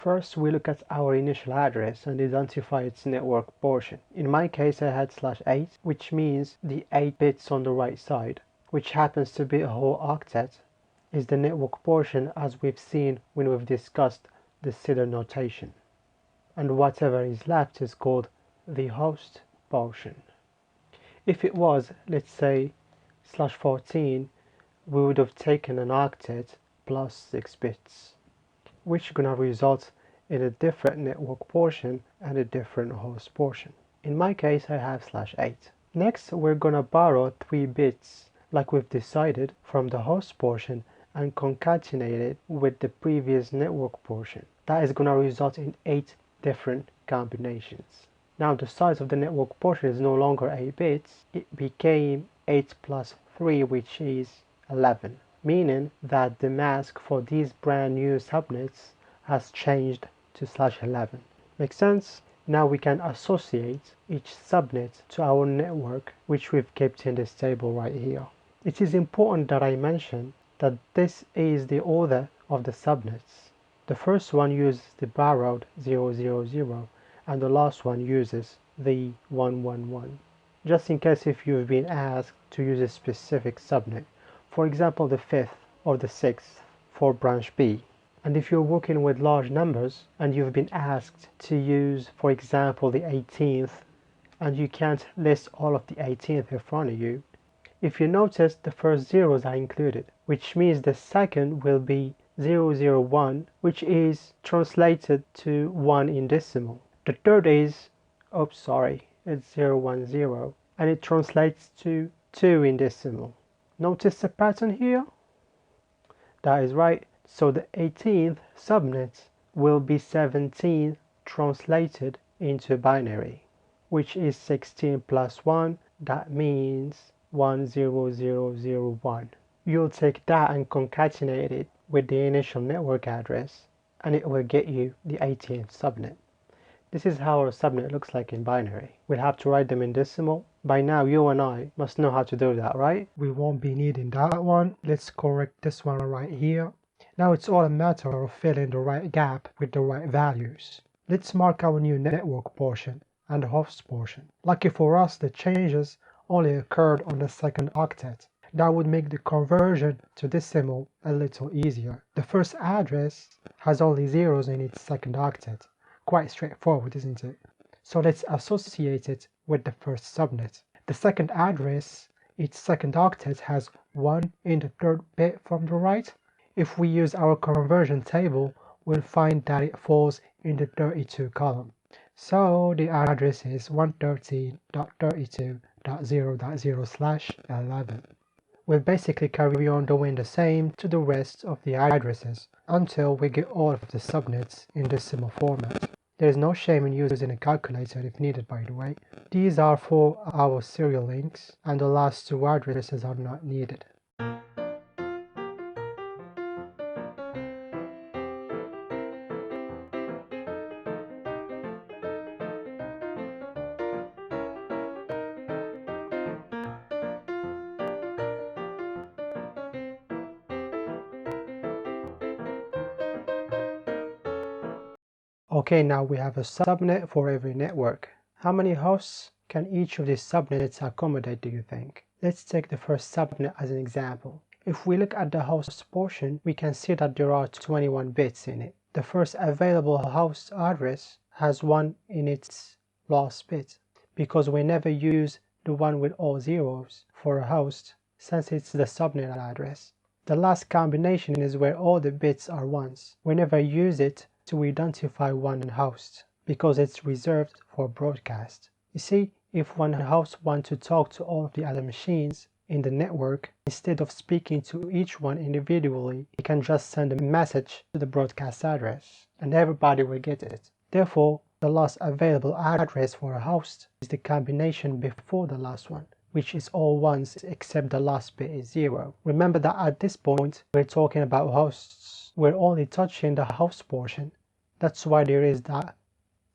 First, we look at our initial address and identify its network portion. In my case, I had /8, which means the 8 bits on the right side, which happens to be a whole octet, is the network portion as we've seen when we've discussed the CIDR notation. And whatever is left is called the host portion. If it was, let's say, /14, we would have taken an octet plus 6 bits, which is going to result in a different network portion and a different host portion. In my case, I have /8. Next, we're going to borrow 3 bits, like we've decided, from the host portion and concatenate it with the previous network portion. That is going to result in 8 different combinations. Now the size of the network portion is no longer 8 bits, it became 8 plus 3, which is 11, meaning that the mask for these brand new subnets has changed to /11. Make sense? Now we can associate each subnet to our network, which we've kept in this table right here. It is important that I mention that this is the order of the subnets. The first one uses the borrowed 000 and the last one uses the 111. Just in case if you've been asked to use a specific subnet, for example the 5th or the 6th for branch B. And if you're working with large numbers and you've been asked to use, for example, the 18th, and you can't list all of the 18th in front of you, if you notice the first zeros are included, which means the second will be 001, which is translated to 1 in decimal. The third is, it's 010, and it translates to 2 in decimal. Notice the pattern here? That is right. So the 18th subnet will be 17 translated into binary, which is 16 plus 1, that means 10001. You'll take that and concatenate it with the initial network address and it will get you the 18th subnet. This is how a subnet looks like in binary. We'll have to write them in decimal. By now you and I must know how to do that, right? We won't be needing that one. Let's correct this one right here. Now it's all a matter of filling the right gap with the right values. Let's mark our new network portion and host portion. Lucky for us, the changes only occurred on the second octet. That would make the conversion to decimal a little easier. The first address has only zeros in its second octet. Quite straightforward, isn't it? So let's associate it with the first subnet. The second address, its second octet has 1 in the third bit from the right. If we use our conversion table, we'll find that it falls in the 32 column. So the address is 132.32.0.0/11. We'll basically carry on doing the same to the rest of the addresses until we get all of the subnets in decimal format. There is no shame in using a calculator if needed, by the way. These are for our serial links and the last 2 addresses are not needed. Okay, now we have a subnet for every network. How many hosts can each of these subnets accommodate, do you think? Let's take the first subnet as an example. If we look at the host portion, we can see that there are 21 bits in it. The first available host address has 1 in its last bit, because we never use the one with all zeros for a host, since it's the subnet address. The last combination is where all the bits are ones. We never use it to identify one host, because it's reserved for broadcast. You see, if one host wants to talk to all of the other machines in the network, instead of speaking to each one individually, he can just send a message to the broadcast address, and everybody will get it. Therefore, the last available address for a host is the combination before the last one, which is all ones except the last bit is 0. Remember that at this point, we're talking about hosts. We're only touching the host portion. That's why there is that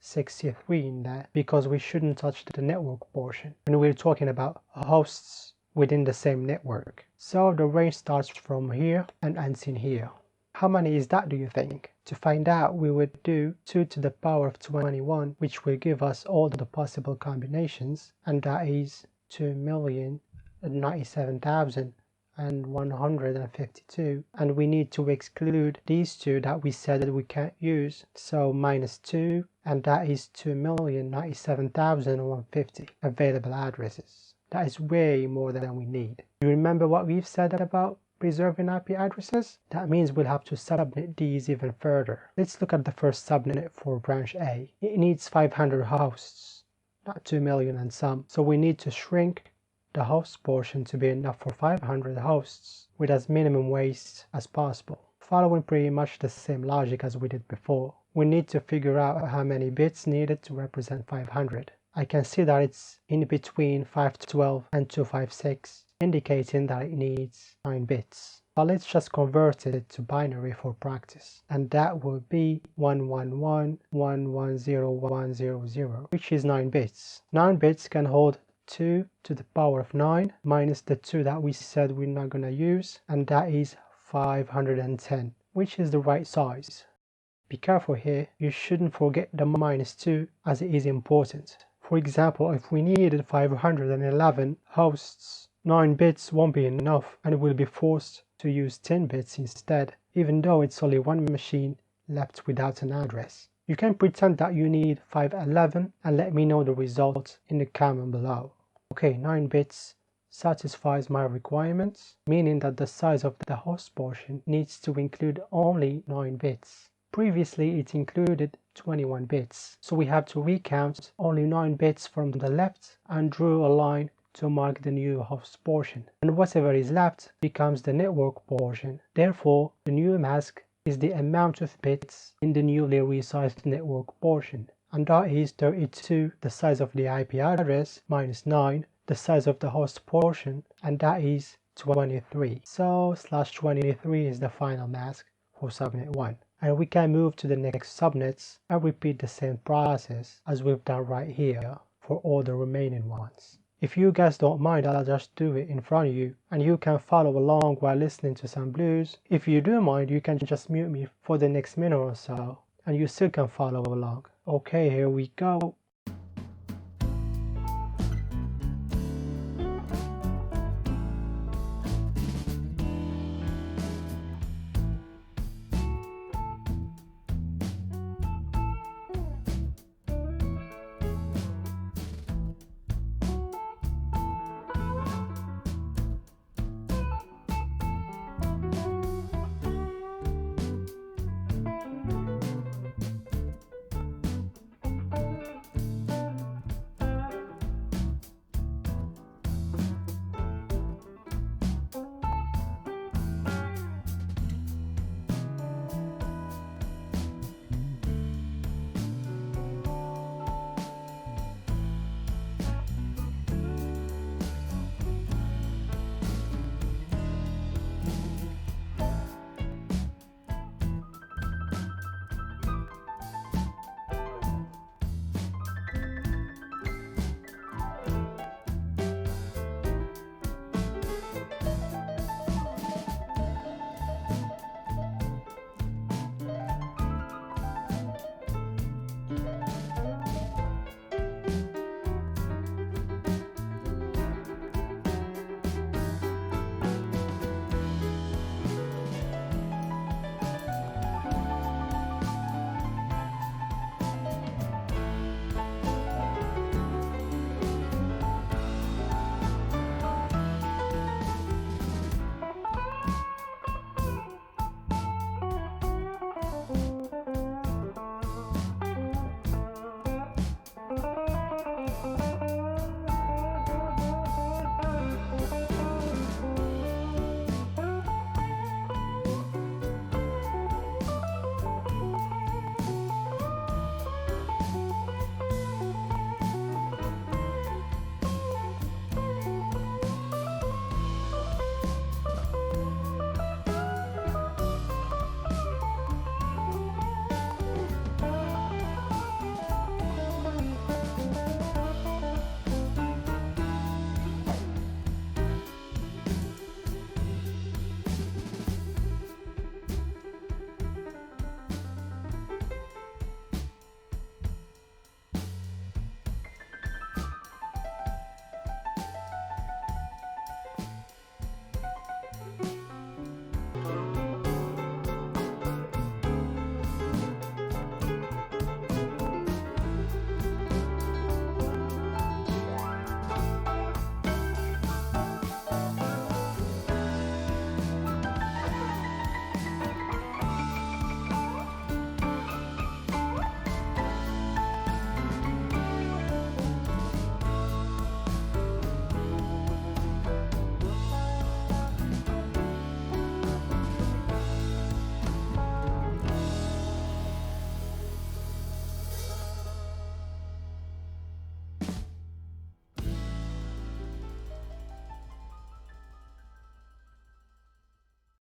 63 in there, because we shouldn't touch the network portion when we're talking about hosts within the same network. So the range starts from here and ends in here. How many is that, do you think? To find out, we would do 2 to the power of 21, which will give us all the possible combinations, and that is 2,097,152, and we need to exclude these two that we said we can't use, so minus 2, and that is 2,097,150 available addresses. That is way more than we need. You remember what we've said about preserving IP addresses? That means we'll have to subnet these even further. Let's look at the first subnet for branch A. It needs 500 hosts, not 2 million and some, so we need to shrink the host portion to be enough for 500 hosts with as minimum waste as possible. Following pretty much the same logic as we did before, we need to figure out how many bits needed to represent 500. I can see that it's in between 512 and 256, indicating that it needs 9 bits. But let's just convert it to binary for practice, and that will be 111110100, which is 9 bits. 9 bits can hold 2 to the power of 9 minus the 2 that we said we're not going to use, and that is 510, which is the right size. Be careful here, you shouldn't forget the minus 2 as it is important. For example, if we needed 511 hosts, 9 bits won't be enough and we'll be forced to use 10 bits instead, even though it's only one machine left without an address. You can pretend that you need 511 and let me know the result in the comment below. Okay, 9 bits satisfies my requirements, meaning that the size of the host portion needs to include only 9 bits. Previously it included 21 bits, so we have to recount only 9 bits from the left and draw a line to mark the new host portion, and whatever is left becomes the network portion. Therefore, the new mask is the amount of bits in the newly resized network portion, and that is 32, the size of the IP address, minus 9, the size of the host portion, and that is 23. So /23 is the final mask for subnet 1. And we can move to the next subnets and repeat the same process as we've done right here for all the remaining ones. If you guys don't mind, I'll just do it in front of you and you can follow along while listening to some blues. If you do mind, you can just mute me for the next minute or so and you still can follow along. Okay, here we go.